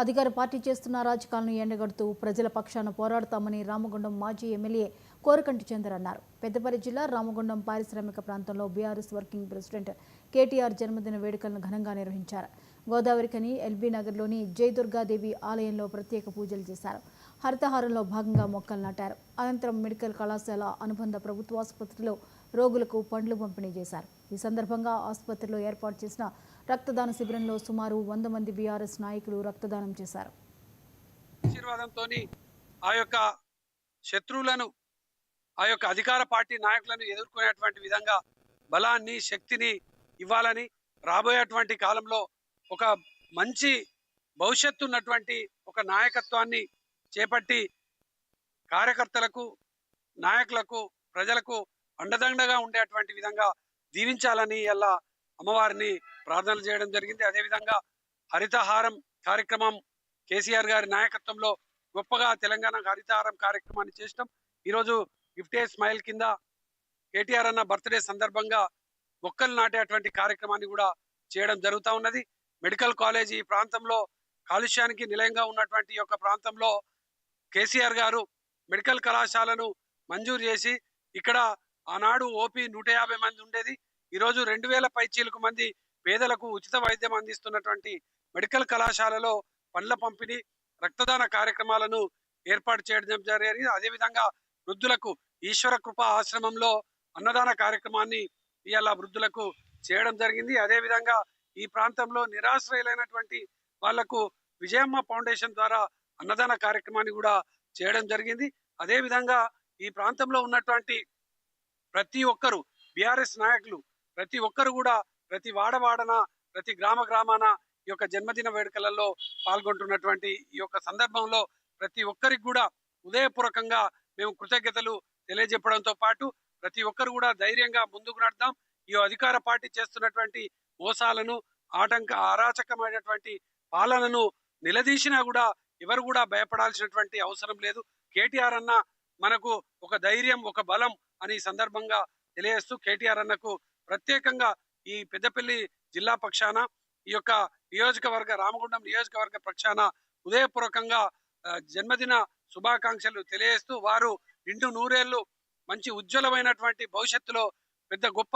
అధికార పార్టీ చేస్తున్న రాజకీయాలను ఎండగడుతూ ప్రజల పక్షాన పోరాడతామని రామగుండం మాజీ ఎమ్మెల్యే కోరకంటి చందర్ అన్నారు. పెద్దపల్లి జిల్లా రామగుండం పారిశ్రామిక ప్రాంతంలో బీఆర్ఎస్ వర్కింగ్ ప్రెసిడెంట్ కేటీఆర్ జన్మదిన వేడుకలను ఘనంగా నిర్వహించారు. గోదావరిఖని ఎల్బీ నగర్లోని జయదుర్గాదేవి ఆలయంలో ప్రత్యేక పూజలు చేశారు. హరితహారంలో భాగంగా మొక్కలు నాటారు. అనంతరం మెడికల్ కళాశాల అనుబంధ ప్రభుత్వాసుపత్రిలో రోగులకు పండ్లు పంపిణీ చేశారు. ఈ సందర్భంగా ఆసుపత్రిలో ఏర్పాటు చేసిన రక్తదాన శిబిరంలో సుమారు 100 మంది బీఆర్ఎస్ నాయకులు రక్తదానం చేశారు. ఆశీర్వాదంతో ఆ యొక్క శత్రువులను ఆ యొక్క అధికార పార్టీ నాయకులను ఎదుర్కొనేటువంటి విధంగా బలాన్ని శక్తిని ఇవ్వాలని, రాబోయేటువంటి కాలంలో ఒక మంచి భవిష్యత్తు ఉన్నటువంటి ఒక నాయకత్వాన్ని చేపట్టి కార్యకర్తలకు, నాయకులకు, ప్రజలకు అండదండగా ఉండేటువంటి విధంగా దీవించాలని ఇలా అమ్మవారిని ప్రార్థనలు చేయడం జరిగింది. అదేవిధంగా హరితహారం కార్యక్రమం కేసీఆర్ గారి నాయకత్వంలో గొప్పగా తెలంగాణ హరితహారం కార్యక్రమాన్ని చేసినాం. ఈరోజు గిఫ్ట్ ఏ స్మైల్ కింద కేటీఆర్ అన్న బర్త్డే సందర్భంగా మొక్కలు నాటేటువంటి కార్యక్రమాన్ని కూడా చేయడం జరుగుతూ ఉన్నది. మెడికల్ కాలేజ్ ఈ ప్రాంతంలో కాలుష్యానికి నిలయంగా ఉన్నటువంటి యొక్క ప్రాంతంలో కేసీఆర్ గారు మెడికల్ కళాశాలను మంజూరు చేసి ఇక్కడ ఆనాడు ఓపీ 150 మంది ఉండేది. ఈరోజు 2000 పైచీలకు మంది పేదలకు ఉచిత వైద్యం అందిస్తున్నటువంటి మెడికల్ కళాశాలలో పండ్ల పంపిణీ, రక్తదాన కార్యక్రమాలను ఏర్పాటు చేయడం జరిగింది. అదేవిధంగా వృద్ధులకు ఈశ్వర కృప ఆశ్రమంలో అన్నదాన కార్యక్రమాన్ని ఇవాళ వృద్ధులకు చేయడం జరిగింది. అదేవిధంగా ఈ ప్రాంతంలో నిరాశ్రయులైనటువంటి వాళ్లకు విజయమ్మ ఫౌండేషన్ ద్వారా అన్నదాన కార్యక్రమాన్ని కూడా చేయడం జరిగింది. అదేవిధంగా ఈ ప్రాంతంలో ఉన్నటువంటి ప్రతి ఒక్కరు బీఆర్ఎస్ నాయకులు ప్రతి ఒక్కరు కూడా ప్రతి వాడవాడన, ప్రతి గ్రామాన ఈ యొక్క జన్మదిన వేడుకలలో పాల్గొంటున్నటువంటి ఈ యొక్క సందర్భంలో ప్రతి ఒక్కరికి కూడా హృదయపూర్వకంగా మేము కృతజ్ఞతలు తెలియజెప్పడంతో పాటు ప్రతి ఒక్కరు కూడా ధైర్యంగా ముందుకు నడదాం. ఈ అధికార పార్టీ చేస్తున్నటువంటి మోసాలను, అరాచకమైనటువంటి పాలనను నిలదీసినా కూడా ఎవరు కూడా భయపడాల్సినటువంటి అవసరం లేదు. కేటీఆర్ అన్న మనకు ఒక ధైర్యం, ఒక బలం అని సందర్భంగా తెలియజేస్తూ కేటీఆర్ అన్నకు ప్రత్యేకంగా ఈ పెద్దపల్లి జిల్లా పక్షాన, ఈ యొక్క నియోజకవర్గ రామగుండం నియోజకవర్గ పక్షాన హృదయపూర్వకంగా జన్మదిన శుభాకాంక్షలు తెలియజేస్తూ వారు నిండు నూరేళ్లు మంచి ఉజ్వలమైనటువంటి భవిష్యత్తులో పెద్ద గొప్ప